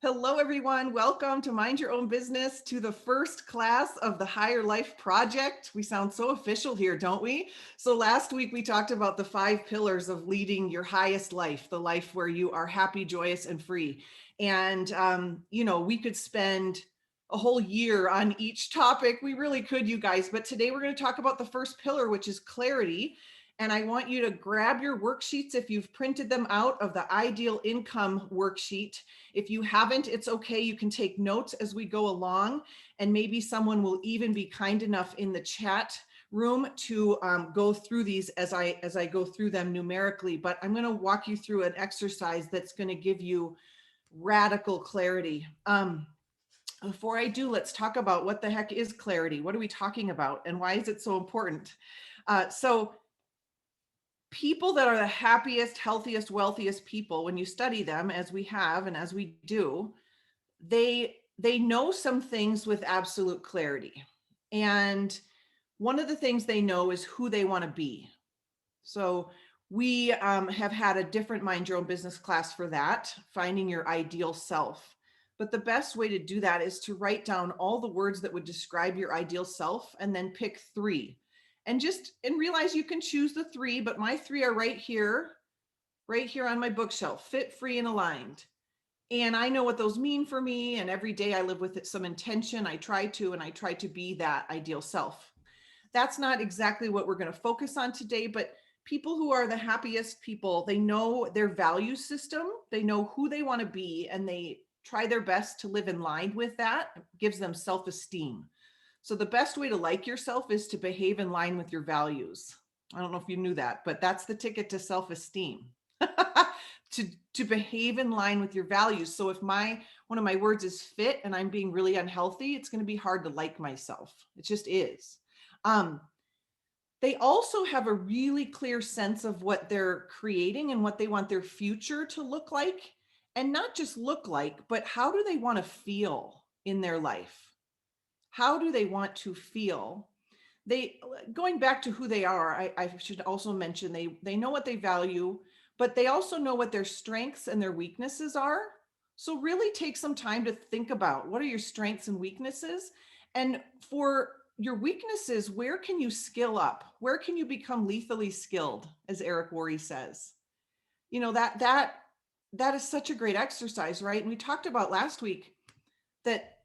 Hello, everyone. Welcome to Mind Your Own Business, to the first class of the Higher Life Project. We sound so official here, don't we? So last week we talked about the 5 pillars of leading your highest life, the life where you are happy, joyous, and free. And, we could spend a whole year on each topic. We really could, you guys. But today we're going to talk about the first pillar, which is clarity. And I want you to grab your worksheets if you've printed them out of the Ideal Income worksheet. If you haven't, it's okay. You can take notes as we go along, and maybe someone will even be kind enough in the chat room to go through these as I go through them numerically. But I'm going to walk you through an exercise that's going to give you radical clarity. Before I do, let's talk about what the heck is clarity. What are we talking about, and why is it so important? So people that are the happiest, healthiest, wealthiest people, when you study them, as we have and as we do, they know some things with absolute clarity. And one of the things they know is who they want to be. So we have had a different Mind Your Own Business class for that, finding your ideal self. But the best way to do that is to write down all the words that would describe your ideal self and then pick 3. And realize you can choose the 3, but my 3 are right here on my bookshelf: fit, free, and aligned. And I know what those mean for me. And every day I live with some intention. I try to be that ideal self. That's not exactly what we're going to focus on today, but people who are the happiest people, they know their value system, they know who they want to be, and they try their best to live in line with that. It gives them self-esteem. So the best way to like yourself is to behave in line with your values. I don't know if you knew that, but that's the ticket to self-esteem. to behave in line with your values. So if one of my words is fit and I'm being really unhealthy, it's going to be hard to like myself. It just is. They also have a really clear sense of what they're creating and what they want their future to look like. And not just look like, but how do they want to feel in their life? How do they want to feel? Going back to who they are, I should also mention they know what they value, but they also know what their strengths and their weaknesses are. So really take some time to think about, what are your strengths and weaknesses? And for your weaknesses, where can you skill up? Where can you become lethally skilled, as Eric Worre says? That is such a great exercise, right? And we talked about last week that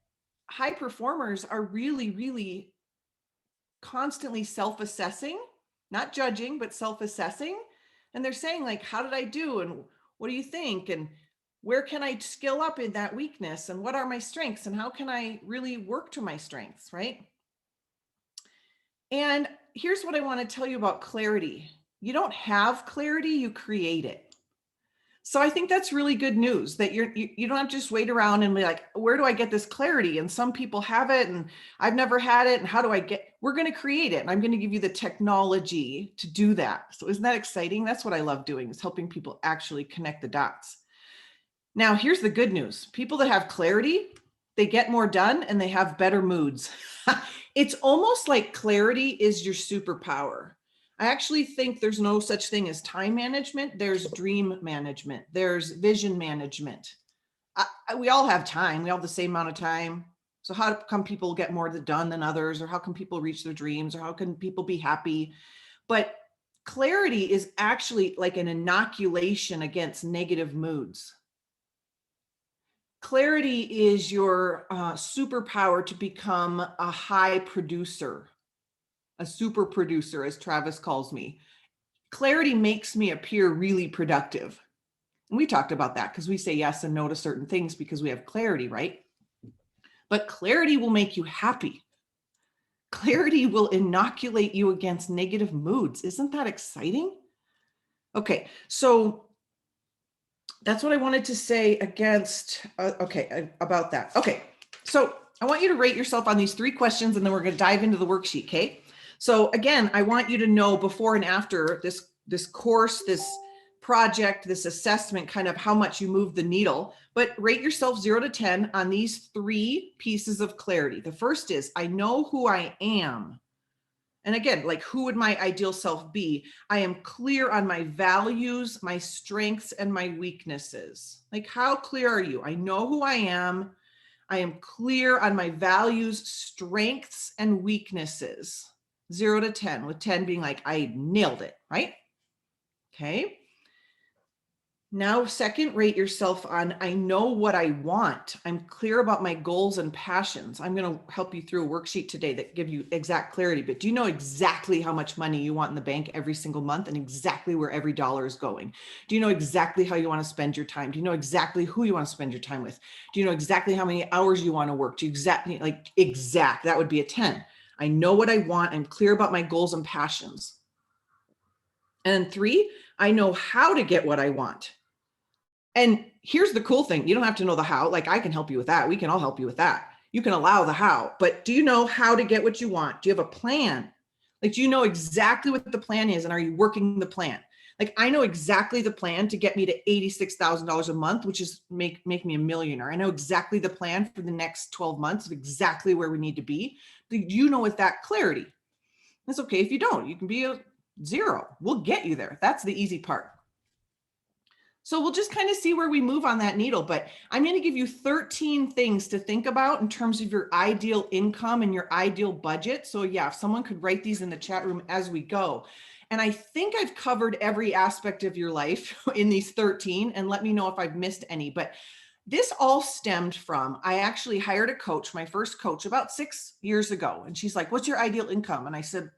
high performers are really, really constantly self-assessing, not judging, but self-assessing. And they're saying, like, how did I do? And what do you think? And where can I skill up in that weakness? And what are my strengths? And how can I really work to my strengths, right? And here's what I want to tell you about clarity. You don't have clarity, you create it. So I think that's really good news, that you don't have to just wait around and be like, where do I get this clarity? And some people have it and I've never had it. And how do we're going to create it. And I'm going to give you the technology to do that. So isn't that exciting? That's what I love doing, is helping people actually connect the dots. Now, here's the good news. People that have clarity, they get more done and they have better moods. It's almost like clarity is your superpower. I actually think there's no such thing as time management. There's dream management. There's vision management. We all have time. We all have the same amount of time. So how come people get more done than others? Or how can people reach their dreams? Or how can people be happy? But clarity is actually like an inoculation against negative moods. Clarity is your superpower to become a high producer. A super producer, as Travis calls me. Clarity makes me appear really productive. And we talked about that because we say yes and no to certain things because we have clarity, right? But clarity will make you happy. Clarity will inoculate you against negative moods. Isn't that exciting? Okay, so that's what I wanted to say about that. Okay, so I want you to rate yourself on these 3 questions, and then we're going to dive into the worksheet, okay? So again, I want you to know before and after this course, this project, this assessment, kind of how much you move the needle, but rate yourself 0 to 10 on these 3 pieces of clarity. The first is, I know who I am. And again, like, who would my ideal self be? I am clear on my values, my strengths, and my weaknesses. Like, how clear are you? I know who I am. I am clear on my values, strengths, and weaknesses. 0 to 10, with 10 being like, I nailed it, right? Okay. Now, second, rate yourself on, I know what I want. I'm clear about my goals and passions. I'm going to help you through a worksheet today that give you exact clarity, but do you know exactly how much money you want in the bank every single month and exactly where every dollar is going? Do you know exactly how you want to spend your time? Do you know exactly who you want to spend your time with? Do you know exactly how many hours you want to work? Do you exactly, like, exact, that would be a 10. I know what I want. I'm clear about my goals and passions. And 3, I know how to get what I want. And here's the cool thing. You don't have to know the how. Like, I can help you with that. We can all help you with that. You can allow the how, but do you know how to get what you want? Do you have a plan? Like, do you know exactly what the plan is? And are you working the plan? Like, I know exactly the plan to get me to $86,000 a month, which is make me a millionaire. I know exactly the plan for the next 12 months of exactly where we need to be. Do you know with that clarity? It's okay if you don't. You can be a 0. We'll get you there. That's the easy part. So we'll just kind of see where we move on that needle, but I'm going to give you 13 things to think about in terms of your ideal income and your ideal budget. So yeah, if someone could write these in the chat room as we go. And I think I've covered every aspect of your life in these 13, and let me know if I've missed any, but this all stemmed from, I actually hired a coach, my first coach, about 6 years ago. And she's like, what's your ideal income? And I said,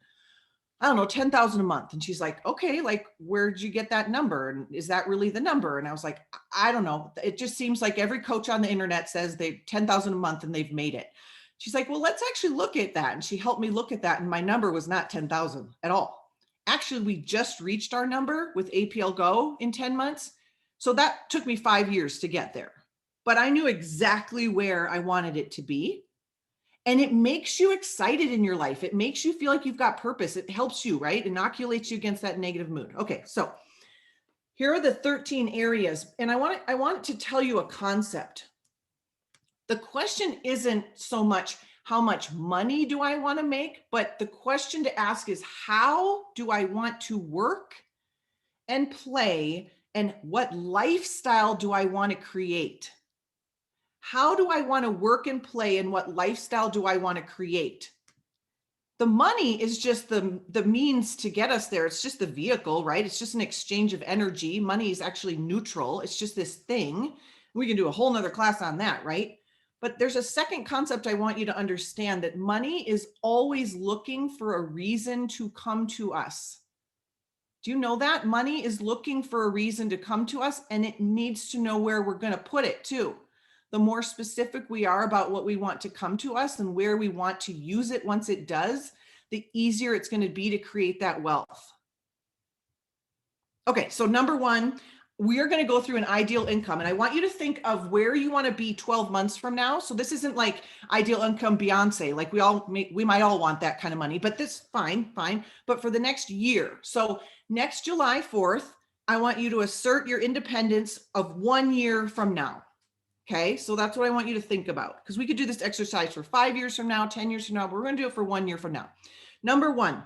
I don't know, 10,000 a month. And she's like, okay, like, where'd you get that number? And is that really the number? And I was like, I don't know. It just seems like every coach on the internet says they 10,000 a month and they've made it. She's like, well, let's actually look at that. And she helped me look at that. And my number was not 10,000 at all. Actually, we just reached our number with APL Go in 10 months. So that took me 5 years to get there, but I knew exactly where I wanted it to be. And it makes you excited in your life. It makes you feel like you've got purpose. It helps you, right? Inoculates you against that negative mood. Okay, so here are the 13 areas. And I want to tell you a concept. The question isn't so much how much money do I want to make, but the question to ask is, how do I want to work and play, and what lifestyle do I want to create? How do I want to work and play, and what lifestyle do I want to create? The money is just the means to get us there. It's just the vehicle, right? It's just an exchange of energy. Money is actually neutral. It's just this thing. We can do a whole nother class on that, right? But there's a second concept I want you to understand, that money is always looking for a reason to come to us. Do you know that? Money is looking for a reason to come to us, and it needs to know where we're going to put it too. The more specific we are about what we want to come to us and where we want to use it once it does, the easier it's going to be to create that wealth. Okay, so number 1, we are going to go through an ideal income, and I want you to think of where you want to be 12 months from now. So this isn't like ideal income Beyonce, like we might all want that kind of money, but this fine. But for the next year, so next July 4th, I want you to assert your independence of 1 year from now. Okay, so that's what I want you to think about, because we could do this exercise for 5 years from now, 10 years from now, but we're going to do it for 1 year from now. Number 1,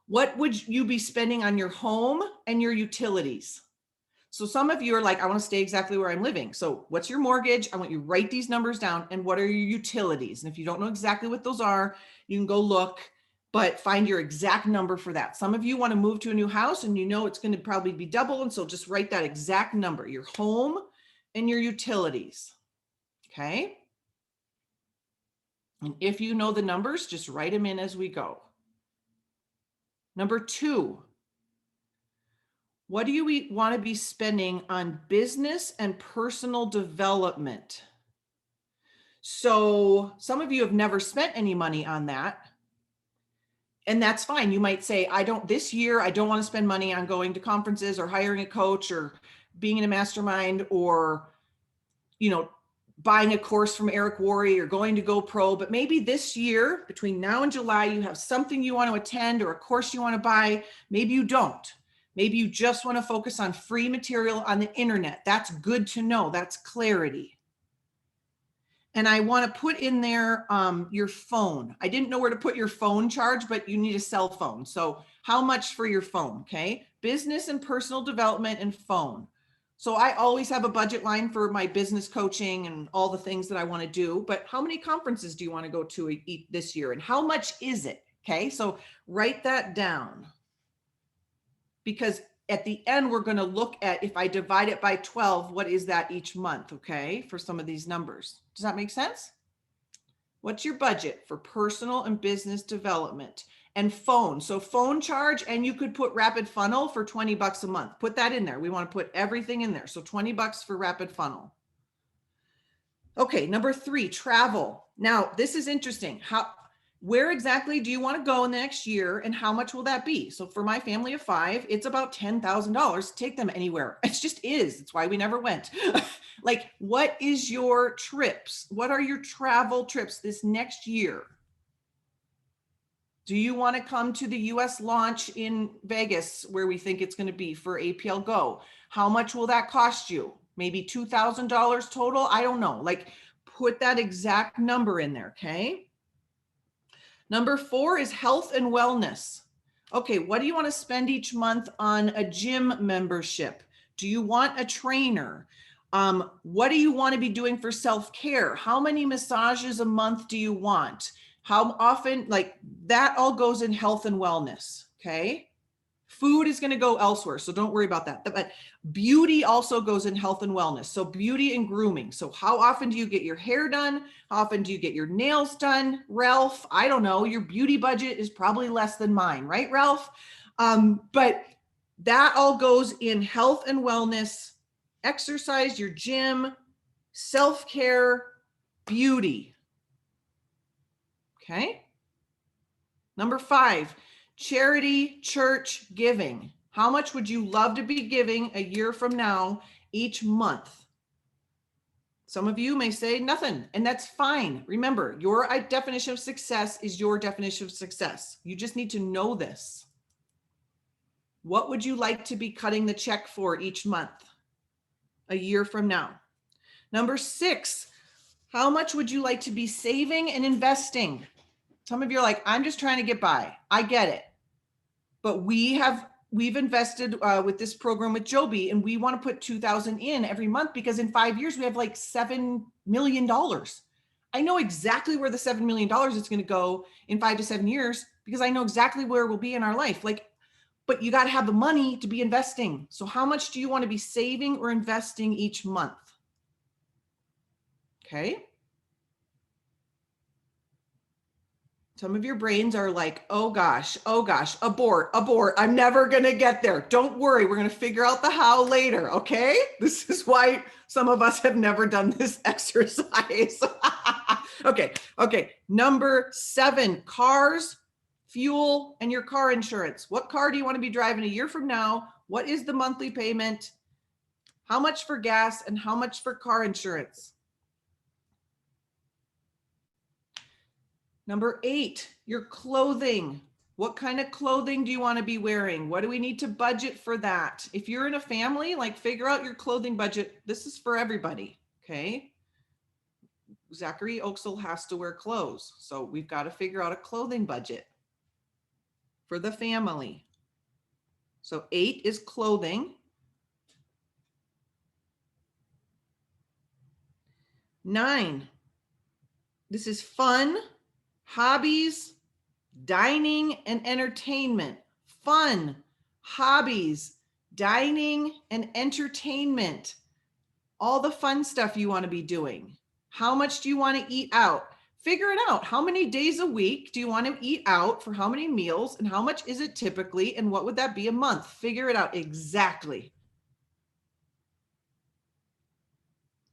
what would you be spending on your home and your utilities? So some of you are like, I want to stay exactly where I'm living. So what's your mortgage? I want you to write these numbers down. And what are your utilities? And if you don't know exactly what those are, you can go look, but find your exact number for that. Some of you want to move to a new house and you know it's going to probably be double. And so just write that exact number, your home and your utilities. Okay. And if you know the numbers, just write them in as we go. Number 2, what do you want to be spending on business and personal development? So some of you have never spent any money on that. And that's fine. You might say, this year, I don't want to spend money on going to conferences or hiring a coach or being in a mastermind or, buying a course from Eric Worre or going to GoPro. But maybe this year, between now and July, you have something you want to attend or a course you want to buy. Maybe you don't. Maybe you just want to focus on free material on the internet. That's good to know. That's clarity. And I want to put in there your phone. I didn't know where to put your phone charge, but you need a cell phone. So how much for your phone? Okay. Business and personal development and phone. So I always have a budget line for my business coaching and all the things that I want to do. But how many conferences do you want to go to this year? And how much is it? Okay. So write that down. Because at the end, we're going to look at, if I divide it by 12, what is that each month? Okay. For some of these numbers. Does that make sense? What's your budget for personal and business development and phone? So phone charge, and you could put Rapid Funnel for $20 a month. Put that in there. We want to put everything in there. So $20 for Rapid Funnel. Okay, number 3, travel. Now, this is interesting. Where exactly do you want to go in the next year, and how much will that be? So for my family of 5, it's about $10,000 to take them anywhere. It just is. It's why we never went. Like, what is your trips? What are your travel trips this next year? Do you want to come to the US launch in Vegas, where we think it's going to be for APL Go? How much will that cost you? Maybe $2,000 total? I don't know. Like, put that exact number in there, okay? Number 4 is health and wellness. Okay, what do you want to spend each month on a gym membership? Do you want a trainer? What do you want to be doing for self-care? How many massages a month do you want? How often? Like, that all goes in health and wellness, okay? Food is going to go elsewhere, so don't worry about that. But beauty also goes in health and wellness. So beauty and grooming. So how often do you get your hair done? How often do you get your nails done? Ralph, I don't know. Your beauty budget is probably less than mine, right, Ralph? But that all goes in health and wellness, exercise, your gym, self-care, beauty. Okay. Number 5. Charity, church, giving. How much would you love to be giving a year from now each month? Some of you may say nothing, and that's fine. Remember, your definition of success is your definition of success. You just need to know this. What would you like to be cutting the check for each month a year from now? Number 6, how much would you like to be saving and investing? Some of you are like, I'm just trying to get by. I get it. But we've invested with this program with Joby, and we want to put $2,000 in every month, because in 5 years we have like $7 million. I know exactly where the $7 million is going to go in 5 to 7 years, because I know exactly where we'll be in our life. Like, but you got to have the money to be investing. So how much do you want to be saving or investing each month? Okay. Some of your brains are like, oh gosh, abort. I'm never going to get there. Don't worry. We're going to figure out the how later. Okay. This is why some of us have never done this exercise. Okay. Number 7, cars, fuel, and your car insurance. What car do you want to be driving a year from now? What is the monthly payment? How much for gas and how much for car insurance? Number 8, your clothing. What kind of clothing do you want to be wearing? What do we need to budget for that? If you're in a family, like, figure out your clothing budget. This is for everybody, okay? Zachary Oksol has to wear clothes, so we've got to figure out a clothing budget for the family. So 8 is clothing. 9, this is fun, hobbies, dining, and entertainment. Fun, hobbies, dining, and entertainment. All the fun stuff you want to be doing. How much do you want to eat out? Figure it out. How many days a week do you want to eat out, for how many meals, and how much is it typically, and what would that be a month? Figure it out exactly.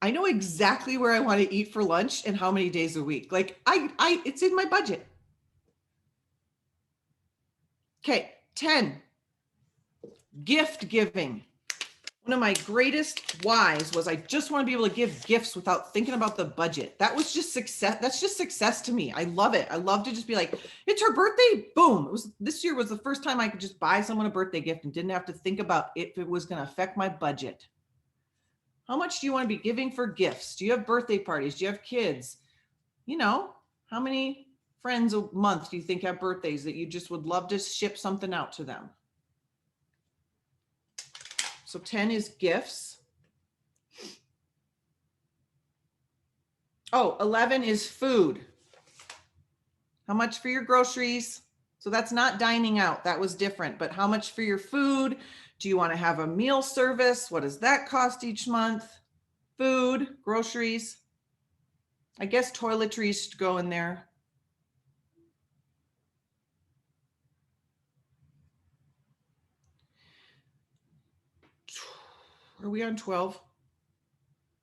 I know exactly where I want to eat for lunch and how many days a week. Like, it's in my budget. Okay, 10, gift giving. One of my greatest whys was I just want to be able to give gifts without thinking about the budget. That was just success. That's just success to me. I love it. I love to just be like, it's her birthday. Boom. This year was the first time I could just buy someone a birthday gift and didn't have to think about if it was going to affect my budget. How much do you want to be giving for gifts? Do you have birthday parties? Do you have kids? You know, how many friends a month do you think have birthdays that you just would love to ship something out to them? So 10 is gifts. Oh, 11 is food. How much for your groceries? So that's not dining out. That was different. But how much for your food? Do you want to have a meal service? What does that cost each month? Food, groceries. I guess toiletries should go in there. Are we on 12?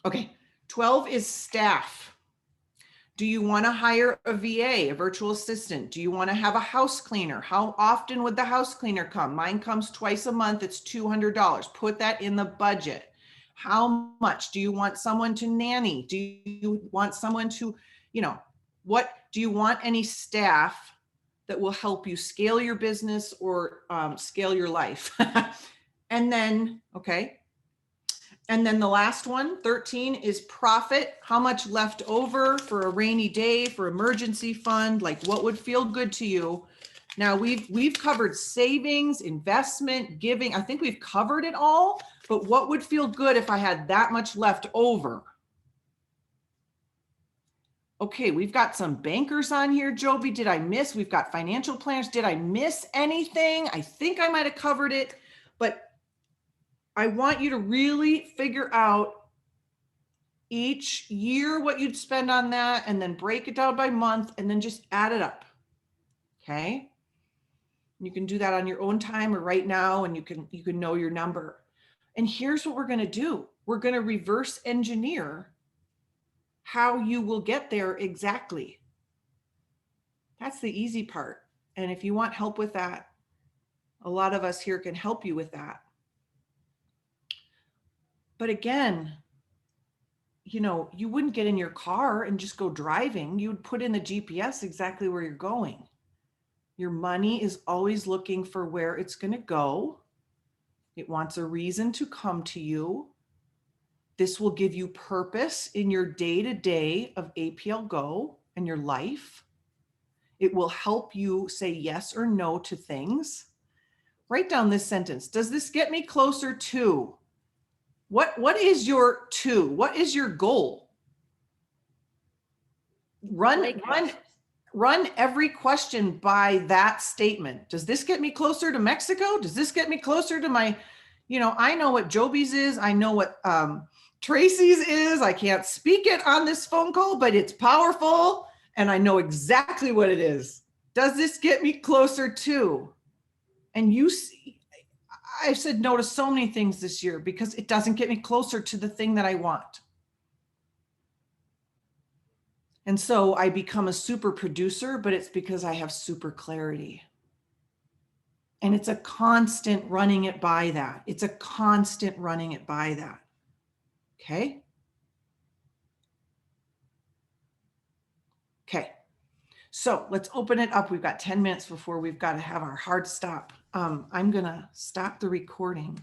Okay, 12 is staff. Do you want to hire a VA, a virtual assistant? Do you want to have a house cleaner? How often would the house cleaner come? Mine comes twice a month. It's $200. Put that in the budget. How much? Do you want someone to nanny? Do you want someone to, what do you want any staff that will help you scale your business or scale your life? And then, okay. And then the last one, 13, is profit. How much left over for a rainy day, for emergency fund? Like what would feel good to you? Now we've covered savings, investment, giving. I think we've covered it all, but what would feel good if I had that much left over? Okay, we've got some bankers on here, Joby. Did I miss? We've got financial planners. Did I miss anything? I think I might have covered it, but I want you to really figure out each year what you'd spend on that and then break it down by month and then just add it up. Okay. You can do that on your own time or right now, and you can know your number. And here's what we're going to do. We're going to reverse engineer how you will get there exactly. That's the easy part. And if you want help with that, a lot of us here can help you with that. But again, you wouldn't get in your car and just go driving. You would put in the GPS exactly where you're going. Your money is always looking for where it's going to go. It wants a reason to come to you. This will give you purpose in your day-to-day of APL Go and your life. It will help you say yes or no to things. Write down this sentence. Does this get me closer to? What is your to? What is your goal? Run every question by that statement. Does this get me closer to Mexico? Does this get me closer to my, I know what Joby's is. I know what Tracy's is. I can't speak it on this phone call, but it's powerful. And I know exactly what it is. Does this get me closer to? And you see, I've said no to so many things this year because it doesn't get me closer to the thing that I want. And so I become a super producer, but it's because I have super clarity. And it's a constant running it by that. It's a constant running it by that. Okay. Okay. So let's open it up. We've got 10 minutes before we've got to have our hard stop. I'm going to stop the recording.